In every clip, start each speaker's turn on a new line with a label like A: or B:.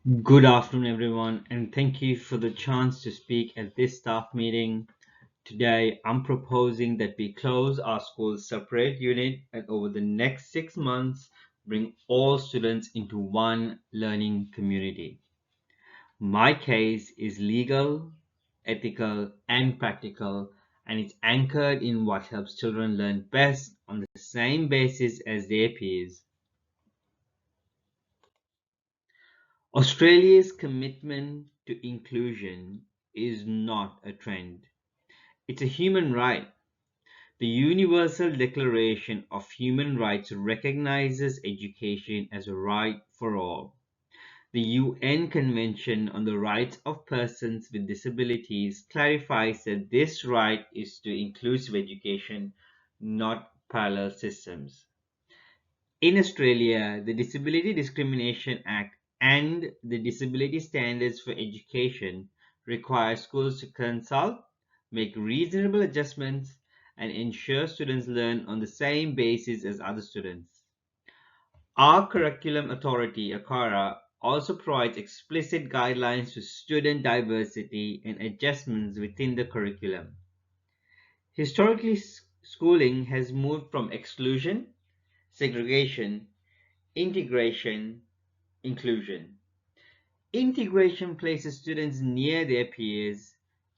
A: Good afternoon, everyone, and thank you for the chance to speak at this staff meeting. Today, I'm proposing that we close our school's separate unit and over the next 6 months, bring all students into one learning community. My case is legal, ethical, and practical, and it's anchored in what helps children learn best on the same basis as their peers. Australia's commitment to inclusion is not a trend. It's a human right. The Universal Declaration of Human Rights recognizes education as a right for all. The UN Convention on the Rights of Persons with Disabilities clarifies that this right is to inclusive education, not parallel systems. In Australia, the Disability Discrimination Act and the Disability Standards for Education require schools to consult, make reasonable adjustments, and ensure students learn on the same basis as other students. Our curriculum authority, ACARA, also provides explicit guidelines to student diversity and adjustments within the curriculum. Historically, schooling has moved from exclusion, segregation, integration, inclusion. Integration places students near their peers.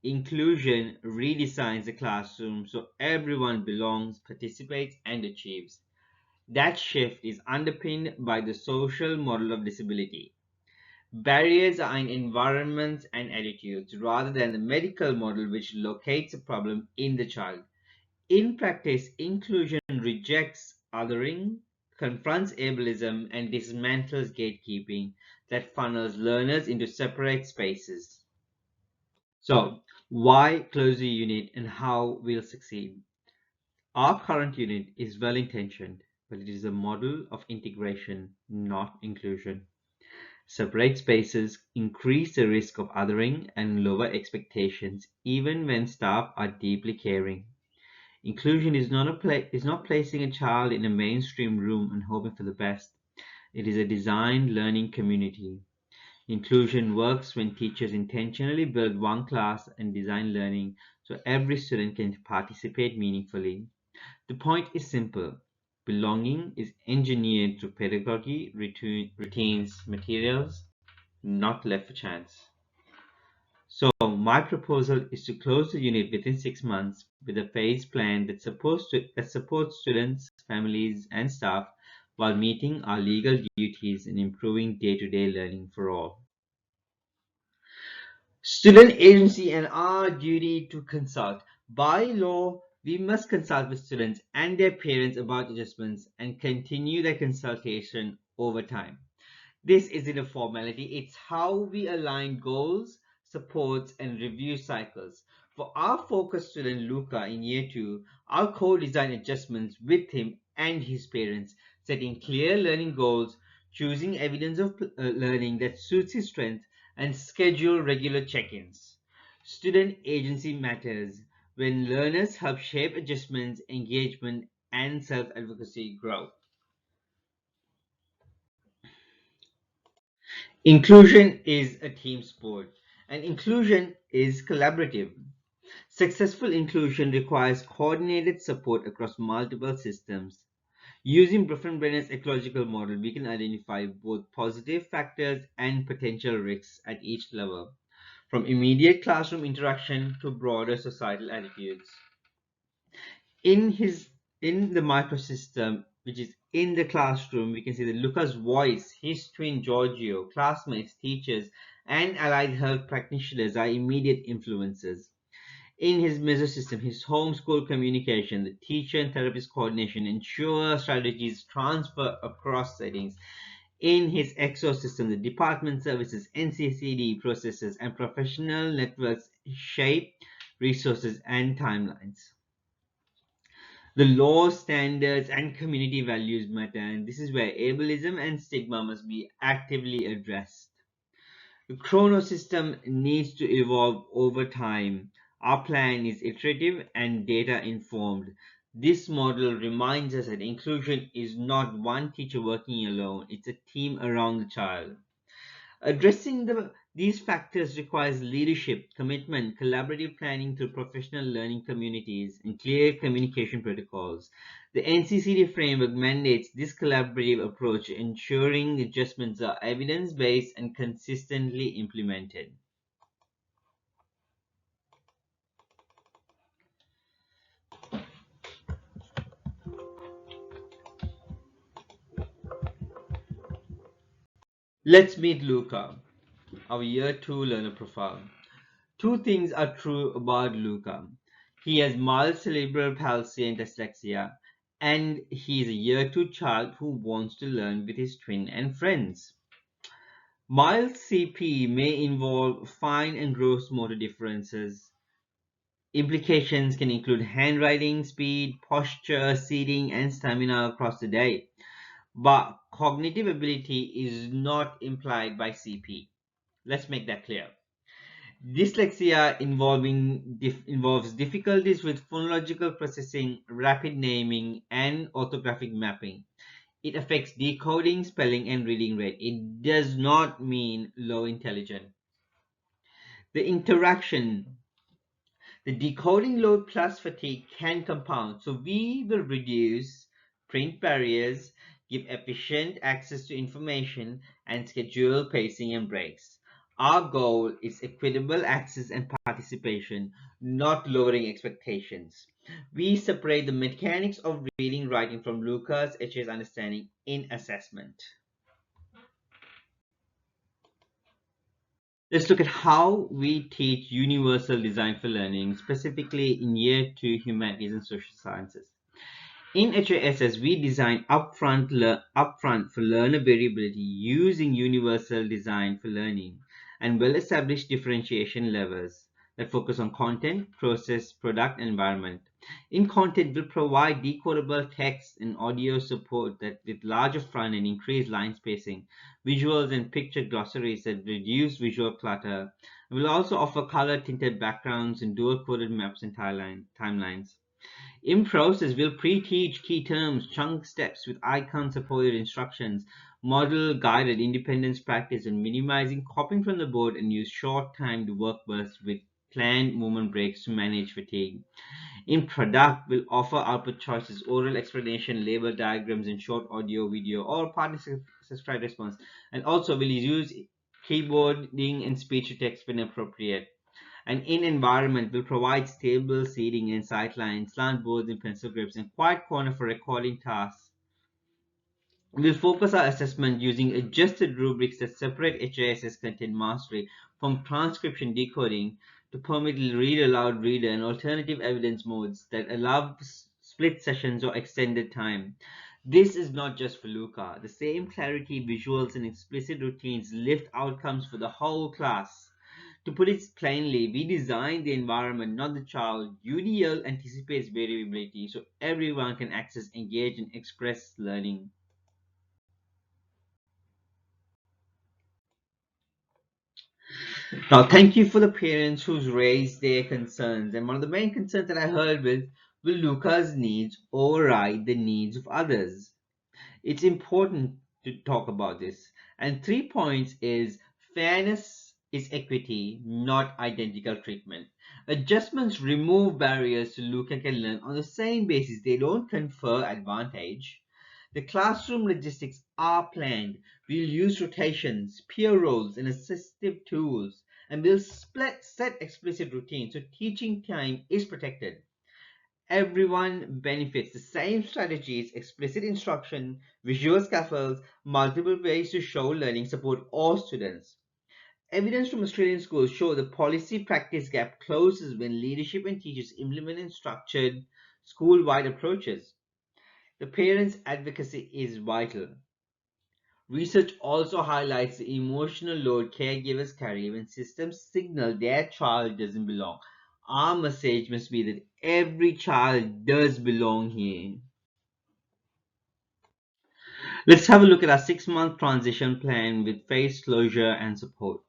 A: Inclusion redesigns the classroom so everyone belongs, participates, and achieves. That shift is underpinned by the social model of disability. Barriers are in environments and attitudes rather than the medical model which locates a problem in the child. In practice, inclusion rejects othering, confronts ableism, and dismantles gatekeeping that funnels learners into separate spaces. So, why close the unit and how we'll succeed? Our current unit is well intentioned, but it is a model of integration, not inclusion. Separate spaces increase the risk of othering and lower expectations, even when staff are deeply caring. Inclusion is not placing a child in a mainstream room and hoping for the best. It is a designed learning community. Inclusion works when teachers intentionally build one class and design learning so every student can participate meaningfully. The point is simple. Belonging is engineered through pedagogy, routines, materials, not left for chance. So my proposal is to close the unit within 6 months with a phased plan that supports students, families, and staff while meeting our legal duties and improving day-to-day learning for all. Student agency and our duty to consult. By law, we must consult with students and their parents about adjustments and continue the consultation over time. This isn't a formality, it's how we align goals, supports, and review cycles. For our focus student Luca in year 2, our co-design adjustments with him and his parents, setting clear learning goals, choosing evidence of learning that suits his strengths, and schedule regular check-ins. Student agency matters when learners help shape adjustments, engagement, and self-advocacy grow. Inclusion is a team sport, and inclusion is collaborative. Successful inclusion requires coordinated support across multiple systems. Using Brenner's ecological model, we can identify both positive factors and potential risks at each level, from immediate classroom interaction to broader societal attitudes. In his in the microsystem, which is in the classroom, we can see that Luca's voice, his twin Giorgio, classmates, teachers, and allied health practitioners are immediate influences. In his mesosystem, his homeschool communication, the teacher and therapist coordination ensure strategies transfer across settings. In his exosystem, the department services, NCCD processes, and professional networks shape resources and timelines. The law, standards, and community values matter, and this is where ableism and stigma must be actively addressed. The chrono system needs to evolve over time. Our plan is iterative and data informed. This model reminds us that inclusion is not one teacher working alone, it's a team around the child. Addressing these factors requires leadership, commitment, collaborative planning through professional learning communities, and clear communication protocols. The NCCD framework mandates this collaborative approach, ensuring adjustments are evidence-based and consistently implemented. Let's meet Luca, our year 2 learner profile. Two things are true about Luca. He has mild cerebral palsy and dyslexia, and he is a year 2 child who wants to learn with his twin and friends. Mild CP may involve fine and gross motor differences. Implications can include handwriting speed, posture, seating, and stamina across the day. But cognitive ability is not implied by CP. Let's make that clear. Dyslexia involves difficulties with phonological processing, rapid naming, and orthographic mapping. It affects decoding, spelling, and reading rate. It does not mean low intelligence. The interaction, the decoding load plus fatigue can compound. So we will reduce print barriers, give efficient access to information, and schedule pacing and breaks. Our goal is equitable access and participation, not lowering expectations. We separate the mechanics of reading writing from Lucas H's understanding in assessment. Let's look at how we teach universal design for learning, specifically in Year 2 Humanities and Social Sciences. In HASS, we design upfront for learner variability using universal design for learning and well-established differentiation levels that focus on content, process, product, and environment. In content, we'll provide decodable text and audio support that with larger front and increased line spacing, visuals and picture glossaries that reduce visual clutter. We'll also offer color-tinted backgrounds and dual-coded maps and timelines. In process, we'll pre-teach key terms, chunk steps with icon-supported instructions, model guided independence practice, and minimizing copying from the board, and use short-timed work bursts with planned movement breaks to manage fatigue. In product, we'll offer output choices, oral explanation, label diagrams, and short audio, video, or partner-subscribed response. And also, we'll use keyboarding and speech-to-text when appropriate. And in environment, will provide stable seating and sightlines, slant boards and pencil grips, and quiet corner for recording tasks. We'll focus our assessment using adjusted rubrics that separate HISS content mastery from transcription decoding to permit read aloud reader and alternative evidence modes that allow split sessions or extended time. This is not just for Luca. The same clarity, visuals, and explicit routines lift outcomes for the whole class. To put it plainly, we design the environment, not the child. UDL anticipates variability so everyone can access, engage, and express learning. Now, thank you for the parents who's raised their concerns. And one of the main concerns that I heard was, will Luca's needs override the needs of others? It's important to talk about this. And 3 points is fairness is equity, not identical treatment. Adjustments remove barriers so Luca can learn on the same basis. They don't confer advantage. The classroom logistics are planned. We'll use rotations, peer roles, and assistive tools, and we'll set explicit routines so teaching time is protected. Everyone benefits. The same strategies, explicit instruction, visual scaffolds, multiple ways to show learning support all students. Evidence from Australian schools show the policy practice gap closes when leadership and teachers implement structured school-wide approaches. The parents' advocacy is vital. Research also highlights the emotional load caregivers carry when systems signal their child doesn't belong. Our message must be that every child does belong here. Let's have a look at our 6-month transition plan with phase closure and support.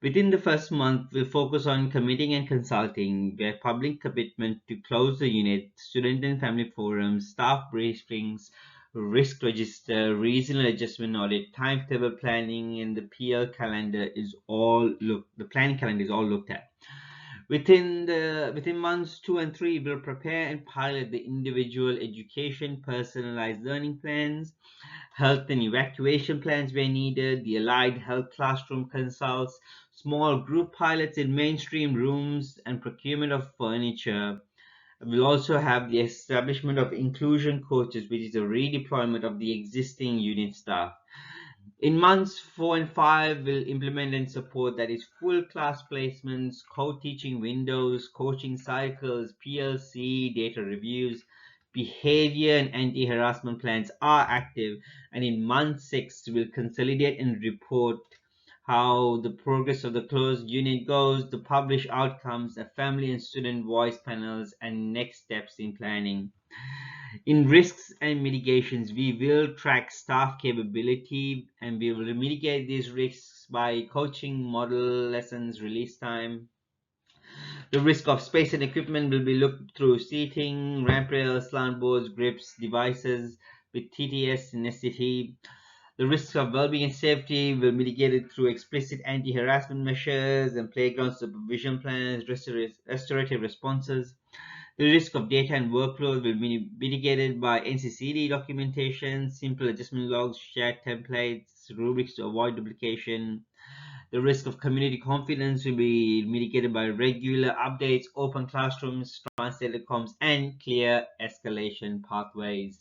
A: Within the first month, we'll focus on committing and consulting, where public commitment to close the unit, student and family forums, staff briefings, risk register, regional adjustment audit, timetable planning, and the PL calendar is all the planning calendar is all looked at. Within months 2 and 3, we'll prepare and pilot the individual education, personalized learning plans, health and evacuation plans where needed, the allied health classroom consults, small group pilots in mainstream rooms, and procurement of furniture. We'll also have the establishment of inclusion coaches, which is a redeployment of the existing unit staff. In months 4 and 5, we'll implement and support that is full class placements, co-teaching windows, coaching cycles, PLC, data reviews, behavior and anti-harassment plans are active. And in month 6, we'll consolidate and report how the progress of the closed unit goes, the published outcomes, the family and student voice panels, and next steps in planning. In risks and mitigations, we will track staff capability and we will mitigate these risks by coaching, model lessons, release time. The risk of space and equipment will be looked through seating, ramp rails, slant boards, grips, devices with TTS and SCT. The risks of well-being and safety will be mitigated through explicit anti-harassment measures and playground supervision plans, restorative responses. The risk of data and workload will be mitigated by NCCD documentation, simple adjustment logs, shared templates, rubrics to avoid duplication. The risk of community confidence will be mitigated by regular updates, open classrooms, translated comms, and clear escalation pathways.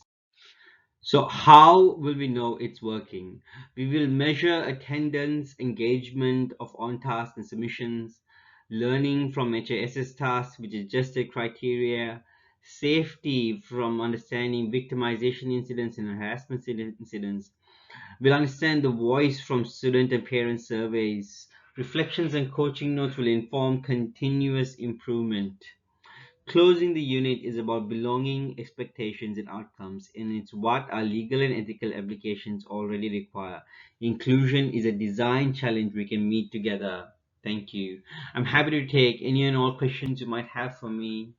A: So how will we know it's working? We will measure attendance, engagement of on-task and submissions, learning from HISS tasks, which is just a criteria, safety from understanding victimization incidents and harassment incidents. We'll understand the voice from student and parent surveys. Reflections and coaching notes will inform continuous improvement. Closing the unit is about belonging, expectations, and outcomes, and it's what our legal and ethical applications already require. Inclusion is a design challenge we can meet together. Thank you. I'm happy to take any and all questions you might have for me.